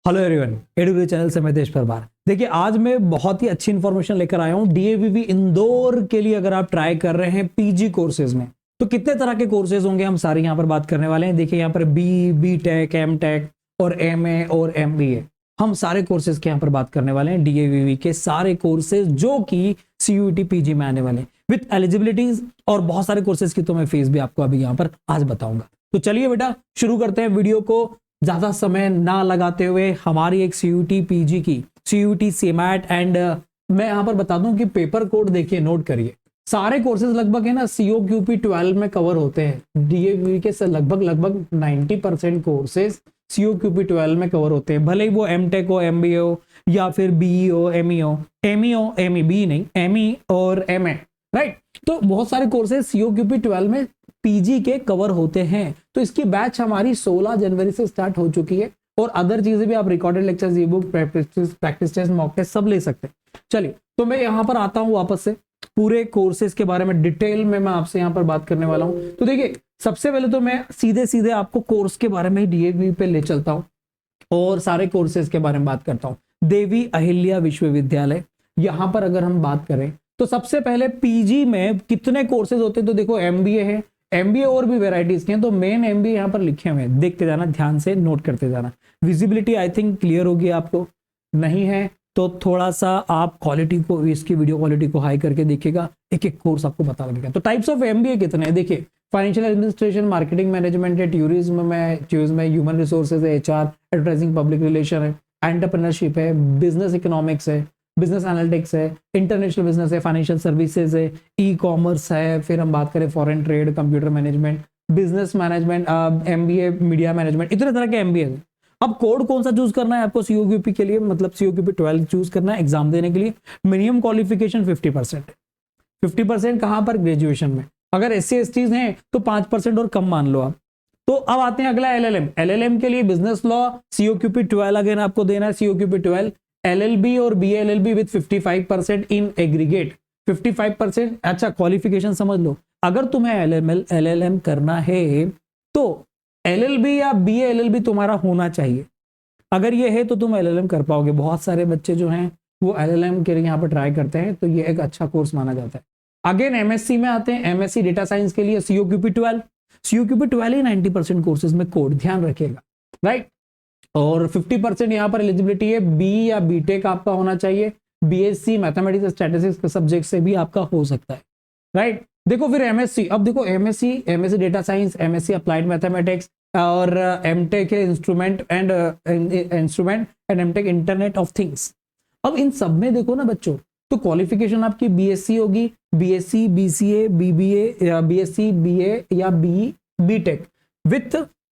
Hello everyone, एडुग्री channel से मैं देश परमार। देखिए, आज मैं बहुत ही अच्छी इन्फॉर्मेशन लेकर आया हूँ डीएवीवी इंदौर के लिए। अगर आप ट्राई कर रहे हैं पीजी कोर्सेज में, तो कितने तरह के कोर्सेज होंगे हम सारे यहाँ पर बात करने वाले हैं। देखिए, यहाँ पर बी टेक, एम टेक और एमए और एमबीए, हम सारे कोर्सेज के यहाँ पर बात करने वाले हैं। डीएवीवी के सारे कोर्सेज जो कि सीयूईटी पीजी में आने वाले विथ एलिजिबिलिटीज और बहुत सारे कोर्सेज की तो मैं फीस भी आपको अभी यहाँ पर आज बताऊंगा। तो चलिए बेटा, शुरू करते हैं वीडियो को ज्यादा समय ना लगाते हुए। हमारी एक सीयूटी पीजी की सीयूटी सीमैट एंड मैं यहां पर बता दूं कि पेपर कोड देखिए, नोट करिए। सारे कोर्सेज लगभग है ना सीओक्यूपी 12 में कवर होते हैं। डीएवी के से लगभग 90% कोर्सेज सीओक्यूपी 12 में कवर होते हैं, भले ही वो एमटेक हो, एमबीए हो या फिर बीई हो, एमई बी नहीं, एमई और एमए, राइट। तो बहुत सारे कोर्सेज सीओक्यूपी 12 में पीजी के कवर होते हैं। तो इसकी बैच हमारी 16 जनवरी से स्टार्ट हो चुकी है और अदर चीजें भी आप recorded lectures, e book, practice test, mock test सब ले सकते हैं। चलिए, तो मैं यहाँ पर आता हूँ वापस से पूरे कोर्सेज के बारे में डिटेल में मैं आपसे यहाँ पर बात करने वाला हूँ। तो देखिए, सबसे पहले तो मैं सीधे आपको कोर्स के बारे में ही डीएवी पे ले चलता हूँ और सारे कोर्सेज के बारे में बात करता हूँ। देवी अहिल्या विश्वविद्यालय, यहाँ पर अगर हम बात करें तो सबसे पहले पीजी में कितने कोर्सेज होते हैं, तो देखो एमबीए है, एमबीए और भी वेराइटीज के हैं। तो मेन एमबीए यहाँ पर लिखे हुए हैं, देखते जाना, ध्यान से नोट करते जाना। विजिबिलिटी आई थिंक क्लियर होगी आपको, नहीं है तो थोड़ा सा आप क्वालिटी को, इसकी वीडियो क्वालिटी को हाई करके देखिएगा, एक एक कोर्स आपको पता लगेगा। तो टाइप्स ऑफ एमबीए कितने हैं देखिए, फाइनेंशियल एडमिनिस्ट्रेशन, मार्केटिंग मैनेजमेंट है, टूरिज्म में ह्यूमन रिसोर्सेज है, एचआर, एडवर्टाइजिंग, पब्लिक रिलेशन है, एंटरप्रेन्योरशिप है, बिजनेस इकोनॉमिक्स है, बिजनेस एनालिटिक्स है, इंटरनेशनल बिजनेस है, फाइनेंशियल सर्विसेज है, ई कॉमर्स है, फिर हम बात करें foreign trade, computer management, business management, MBA, media management, इतने तरह के एमबीए है। अब कोड कौन सा चूज करना है आपको सीओक्यूपी के लिए, मतलब सीओक्यूपी 12 चूज करना है एग्जाम देने के लिए। मिनिमम क्वालिफिकेशन 50%, 50% कहां पर, ग्रेजुएशन में। अगर एससी एसटीज हैं तो 5% और कम मान लो आप। तो अब आते हैं अगला एलएलएम के लिए बिजनेस लॉ, सीओक्यूपी 12 अगेन आपको देना है, सीओक्यूपी 12, एलएलबी और बीएलएलबी विद 55% इन एग्रीगेट, 55%। अच्छा, क्वालिफिकेशन समझ लो, अगर तुम्हें एलएलएम करना है तो एलएलबी या बीएलएलबी तुम्हारा होना चाहिए। अगर ये है तो तुम एलएलएम कर पाओगे। बहुत सारे बच्चे जो हैं वो एलएलएम के लिए यहाँ पर ट्राई करते हैं, तो ये एक अच्छा कोर्स माना जाता है। अगेन एमएससी में आते हैं, एमएससी डेटा साइंस के लिए सीओक्यूपी 12, सीओक्यूपी 12 ही 90% कोर्सेज में कोड, ध्यान रखिएगा, राइट। और 50% यहाँ पर एलिजिबिलिटी है, बी या बीटेक आपका होना चाहिए, बीएससी मैथमेटिक्स स्टैटिस्टिक्स के सब्जेक्ट से भी आपका हो सकता है, राइट। देखो फिर एमएससी, अब देखो MSc data science, MSc applied mathematics और एमटेक है instrument and MTech internet of things. अब इन सब में देखो ना बच्चों, तो क्वालिफिकेशन आपकी बीएससी होगी, बीएससी, बीसीए, बीबीए या बीएससी, बीए या BTech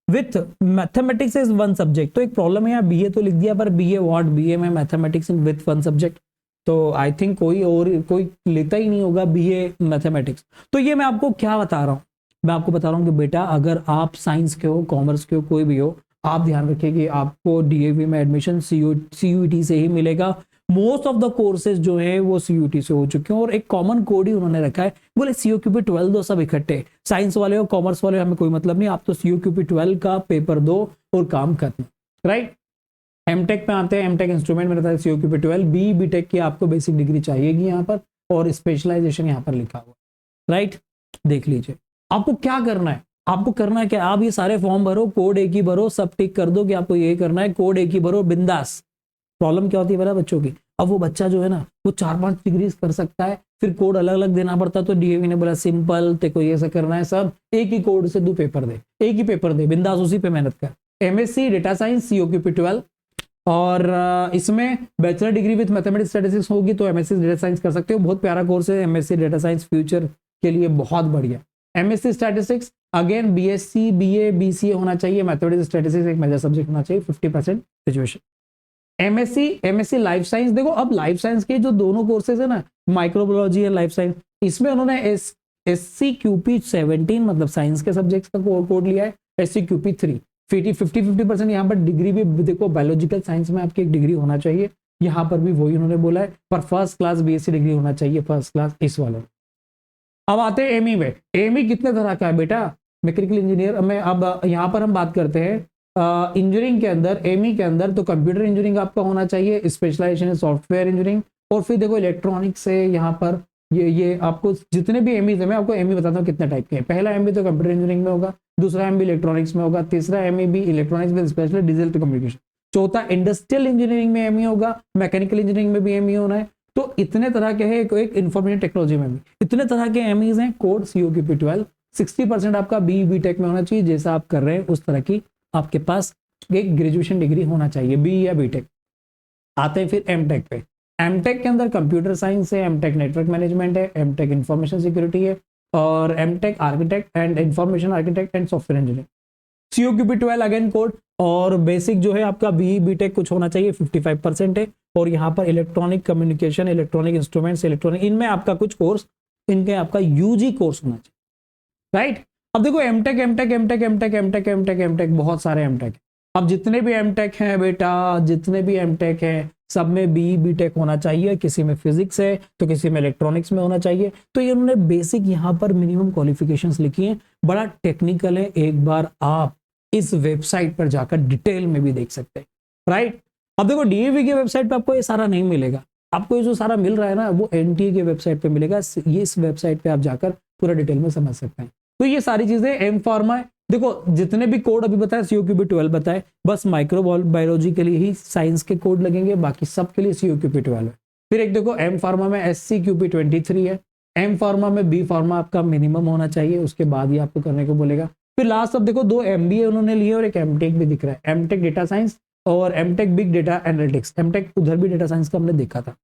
with mathematics is one subject. तो एक प्रॉब्लम है, यहाँ बीए तो लिख दिया पर बीए व्हाट, बीए में मैथमेटिक्स विथ वन सब्जेक्ट, तो आई थिंक कोई लेता ही नहीं होगा बीए मैथमेटिक्स। तो ये मैं आपको क्या बता रहा हूँ, मैं आपको बता रहा हूँ कि बेटा अगर आप साइंस के हो, कॉमर्स के हो, कोई भी हो, आप ध्यान रखिए कि आपको डीएवी में एडमिशन सीयूईटी से ही मिलेगा। मोस्ट ऑफ द कोर्सेज जो है वो सीयूईटी से हो चुके हैं और एक कॉमन कोड ही उन्होंने रखा है, बोले सीओक्यूपी 12 दो, सब इकट्ठे। साइंस वाले हो, कॉमर्स वाले हो, हमें कोई मतलब नहीं, आप तो सीओक्यूपी 12 का पेपर दो और काम खत्म, राइट। एमटेक पे आते हैं, एमटेक इंस्ट्रूमेंट में रहता है सीओक्यूपी 12, बीटेक की आपको बेसिक डिग्री चाहिएगी यहाँ पर और स्पेशलाइजेशन यहाँ पर लिखा हुआ, राइट। देख लीजिए आपको क्या करना है, आपको करना है क्या, आप ये सारे फॉर्म भरो, कोड एक ही भरो, सब टिक कर दो कि आपको ये करना है, कोड एक ही भरो, बिंदास। प्रॉब्लम क्या होती है बड़ा बच्चों की, अब वो बच्चा जो है ना वो 4-5 डिग्री कर सकता है, फिर कोड अलग अलग देना पड़ता है। तो डीएवी ने बोला सिंपल, तेको ये ऐसा करना है, सब एक ही कोड से 2 पेपर दे, एक ही पेपर दे, बिंदास उसी पे मेहनत कर। एमएससी डेटा साइंस सीओक्यूपी 12 और इसमें bachelor degree with mathematics statistics होगी तो एमएससी डेटा साइंस कर सकते हो, बहुत प्यारा कोर्स है एमएससी डेटा साइंस, फ्यूचर के लिए बहुत बढ़िया। MSc statistics again BSc, BA, BCA होना चाहिए, मैथमेटिक्स स्टैटिस्टिक्स एक मेजर सब्जेक्ट होना चाहिए, 50% ग्रेजुएशन। एमएससी लाइफ साइंस, देखो अब लाइफ साइंस के जो दोनों कोर्सेज है ना, माइक्रोबायोलॉजी एंड लाइफ साइंस, इसमें उन्होंने एससीक्यूपी 17 मतलब साइंस के सब्जेक्ट्स का कोड लिया है, एससीक्यूपी 3 50% यहाँ पर डिग्री भी देखो, बायोलॉजिकल साइंस में आपकी एक डिग्री होना चाहिए, यहाँ पर भी वही उन्होंने बोला है, पर फर्स्ट क्लास बीएससी डिग्री होना चाहिए, फर्स्ट क्लास इस वाले। अब आते हैं एमई में, एमई कितने तरह का है बेटा, मैकेनिकल इंजीनियर में। अब यहाँ पर हम बात करते हैं इंजीनियरिंग के अंदर, एमई के अंदर तो कंप्यूटर इंजीनियरिंग आपका होना चाहिए, स्पेशलाइजेशन सॉफ्टवेयर इंजीनियरिंग। और फिर देखो इलेक्ट्रॉनिक्स से यहाँ पर ये आपको जितने भी एमई है, मैं आपको एमई बताता हूँ कितने टाइप के हैं। पहला एमई तो कंप्यूटर इंजीनियरिंग में होगा, दूसरा एमई इलेक्ट्रॉनिक्स में होगा, तीसरा एमई भी इलेक्ट्रॉनिक्स में स्पेशल डिजिटल कम्युनिकेशन, चौथा इंडस्ट्रियल इंजीनियरिंग में एमई होगा, मैकेनिकल इंजीनियरिंग में भी एमई होना है। तो इतने तरह के हैं, एक इंफॉर्मेशन टेक्नोलॉजी में भी इतने तरह के एमईज हैं। कोड COQP12 60% आपका बी टेक में होना चाहिए, जैसा आप कर रहे हैं उस तरह की आपके पास एक ग्रेजुएशन डिग्री होना चाहिए, बी या बी टेक। आते हैं फिर एमटेक पे। एमटेक के अंदर कंप्यूटर साइंस है, एमटेक नेटवर्क मैनेजमेंट है, एमटेक इंफॉर्मेशन सिक्योरिटी है, और MTech architect and information architect and software engineer. COQP12 again code. और बेसिक जो है आपका बी टेक कुछ होना चाहिए, 55% है। और यहाँ पर electronic communication, electronic instruments, electronic, इनमें आपका कुछ कोर्स, इनके आपका यूजी कोर्स होना चाहिए, राइट। अब देखो MTech MTech MTech MTech MTech MTech MTech बहुत सारे एमटेक। अब जितने भी एमटेक हैं बेटा, जितने भी एमटेक हैं सब में बी टेक होना चाहिए। किसी में फिजिक्स है तो किसी में इलेक्ट्रॉनिक्स में होना चाहिए। तो ये उन्होंने बेसिक यहाँ पर मिनिमम क्वालिफिकेशंस लिखी हैं, बड़ा टेक्निकल है। एक बार आप इस वेबसाइट पर जाकर डिटेल में भी देख सकते हैं, राइट। अब देखो डीएवी की वेबसाइट पे आपको ये सारा नहीं मिलेगा, आपको ये जो सारा मिल रहा है ना वो एनटीए की वेबसाइट पे मिलेगा। ये इस वेबसाइट पे आप जाकर पूरा डिटेल में समझ सकते हैं। तो ये सारी चीजें एम फार्मा है। देखो जितने भी कोड अभी बताए, COQP12 बताए, बस माइक्रोबायोलॉजी के लिए ही साइंस के कोड लगेंगे, बाकी सब के लिए COQP12 है। फिर एक देखो एम फार्मा में SCQP23 है। एम फार्मा में बी फार्मा आपका मिनिमम होना चाहिए, उसके बाद ही आपको करने को बोलेगा। फिर लास्ट अब देखो 2 MBA उन्होंने लिए और एक एमटेक भी दिख रहा है, एमटेक डेटा साइंस और MTech big data analytics. MTech उधर भी डेटा साइंस का हमने देखा था।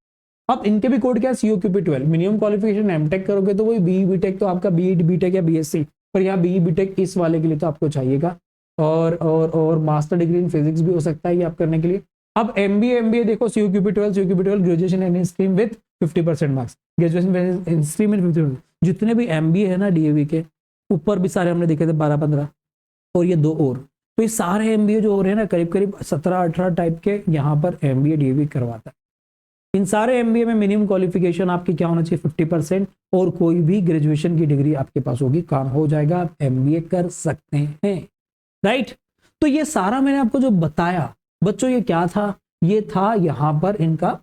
अब इनके भी कोड क्या है, COQP12। मिनिमम क्वालिफिकेशन एमटेक करोगे तो वही बी टेक तो आपका बी टेक या BSc, पर यहाँ बी टेक इस वाले के लिए तो आपको चाहिएगा। और मास्टर डिग्री इन फिजिक्स भी हो सकता है ये आप करने के लिए। अब MBA देखो COQP12 graduation in stream with 50% marks, graduation in stream in 50%। जितने भी MBA है ना डीएवी के ऊपर भी सारे हमने देखे थे 12-15, और ये 2 और, तो ये सारे MBA जो हो रहे हैं ना करीब करीब 17-18 टाइप के यहाँ पर MBA डीएवी करवाता है। इन सारे MBA में मिनिमम क्वालिफिकेशन आपकी क्या होना चाहिए, 50%, और कोई भी ग्रेजुएशन की डिग्री आपके पास होगी, काम हो जाएगा, आप MBA कर सकते हैं, राइट। तो ये सारा मैंने आपको जो बताया बच्चों, ये क्या था, ये था यहाँ पर इनका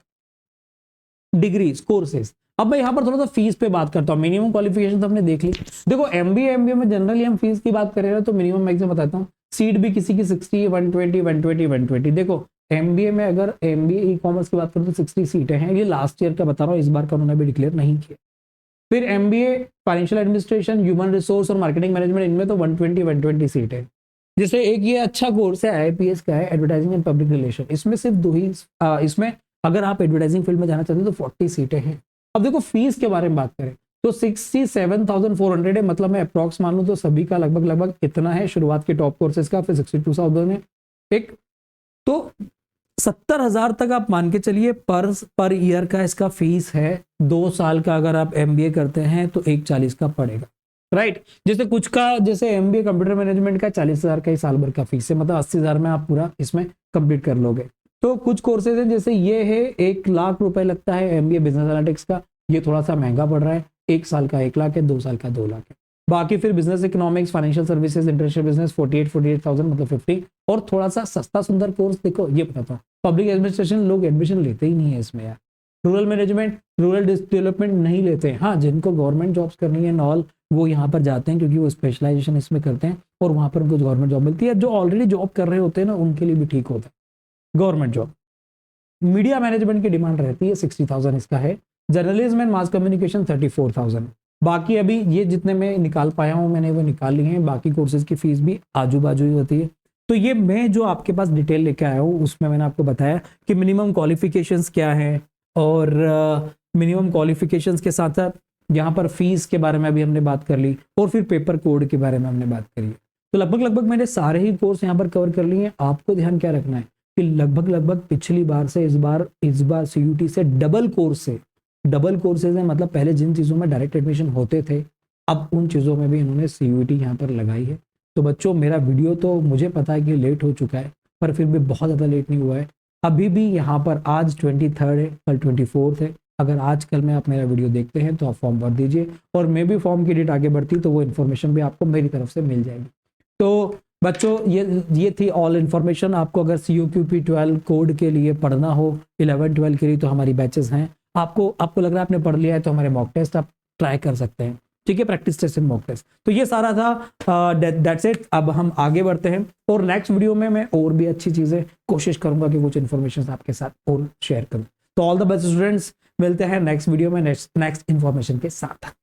डिग्रीज कोर्सेज। अब मैं यहाँ पर थोड़ा सा फीस पे बात करता हूँ। मिनिमम क्वालिफिकेशन तो हमने देख ली। देखो MBA में जनरली हम फीस की बात करें तो मिनिमम मैक्सिमम बताता हूँ। सीट भी किसी की 60, 120, 120, 120। देखो MBA में अगर MBA ई कॉमर्स की बात करें तो 60 सीटें हैं। ये लास्ट ईयर का बता रहा हूँ, इस बार का उन्होंने भी डिक्लेयर नहीं किया। फिर MBA financial administration, human resource और मार्केटिंग मैनेजमेंट, इनमें तो 120 सीट है। जैसे एक ये अच्छा कोर्स है IAPS का है, एडवर्टाइजिंग एंड पब्लिक रिलेशन, इसमें सिर्फ 2 ही इसमें अगर आप एडवर्टाइजिंग फील्ड में जाना चाहते हैं तो 40 सीटें हैं। अब देखो फीस के बारे में बात करें तो 67,400 है, मतलब मैं अप्रॉक्स मान लूं तो सभी का लगभग इतना है, शुरुआत के टॉप कोर्सेज का। फिर 62,000 है एक, तो 70,000 तक आप मान के चलिए पर ईयर का इसका फीस है। 2 साल का अगर आप MBA करते हैं तो 140 का पड़ेगा, राइट। जैसे कुछ का, जैसे MBA कंप्यूटर मैनेजमेंट का 40,000 का ही साल भर का फीस है, मतलब 80,000 में आप पूरा इसमें कंप्लीट कर लोगे। तो कुछ कोर्सेज हैं, जैसे ये है 1 लाख रुपए लगता है MBA बिजनेस एनालिटिक्स का, ये थोड़ा सा महंगा पड़ रहा है। 1 साल का 1 लाख है, 2 साल का 2 लाख है। बाकी फिर business economics, financial services, international business 48,000 मतलब 50। और थोड़ा सा सस्ता सुंदर कोर्स देखो ये बताता हूँ, पब्लिक एडमिनिस्ट्रेशन लोग एडमिशन लेते ही नहीं है इसमें यार। रूरल मैनेजमेंट, रूरल डेवलपमेंट नहीं लेते हैं। हाँ, जिनको गवर्नमेंट जॉब्स करनी है नॉल, वो यहाँ पर जाते हैं क्योंकि वो स्पेशलाइजेशन इसमें करते हैं और वहाँ पर उनको गवर्नमेंट जॉब मिलती है। जो ऑलरेडी जॉब कर रहे होते हैं ना उनके लिए भी ठीक होता है गवर्नमेंट जॉब। मीडिया मैनेजमेंट की डिमांड रहती है, 60,000 इसका है। Journalism and mass communication 34,000। बाकी अभी ये जितने मैं निकाल पाया हूँ मैंने वो निकाल लिए हैं, बाकी कोर्सेज की फीस भी आजू बाजू ही होती है। तो ये मैं जो आपके पास डिटेल लेके आया हूँ उसमें मैंने आपको बताया कि मिनिमम क्वालिफिकेशंस क्या है, और मिनिमम क्वालिफिकेशंस के साथ साथ यहाँ पर फीस के बारे में अभी हमने बात कर ली, और फिर पेपर कोड के बारे में हमने बात करी। तो लगभग मैंने सारे ही कोर्स यहाँ पर कवर कर लिए हैं। आपको ध्यान क्या रखना है कि लगभग पिछली बार से इस बार CUT से डबल कोर्सेज है, मतलब पहले जिन चीज़ों में डायरेक्ट एडमिशन होते थे अब उन चीज़ों में भी इन्होंने CUT यहाँ पर लगाई है। तो बच्चों मेरा वीडियो तो मुझे पता है कि लेट हो चुका है, पर फिर भी बहुत ज़्यादा लेट नहीं हुआ है। अभी भी यहाँ पर आज 23 है, कल 24 है। अगर आज कल में आप मेरा वीडियो देखते हैं तो आप फॉर्म भर दीजिए, और मे भी फॉर्म की डेट आगे बढ़ती तो वो इन्फॉर्मेशन भी आपको मेरी तरफ से मिल जाएगी। तो बच्चों ये थी ऑल इन्फॉर्मेशन। आपको अगर COQP 12 कोड के लिए पढ़ना हो 11 12 के लिए तो हमारी बैचेस हैं। आपको लग रहा है आपने पढ़ लिया है तो हमारे मॉक टेस्ट आप ट्राई कर सकते हैं, ठीक है, practice test and mock test. तो ये सारा था, दैट्स इट। अब हम आगे बढ़ते हैं और नेक्स्ट वीडियो में मैं और भी अच्छी चीजें कोशिश करूंगा कि कुछ इन्फॉर्मेशन आपके साथ और शेयर करूं। तो ऑल द बेस्ट स्टूडेंट्स, मिलते हैं नेक्स्ट वीडियो में नेक्स्ट इन्फॉर्मेशन के साथ।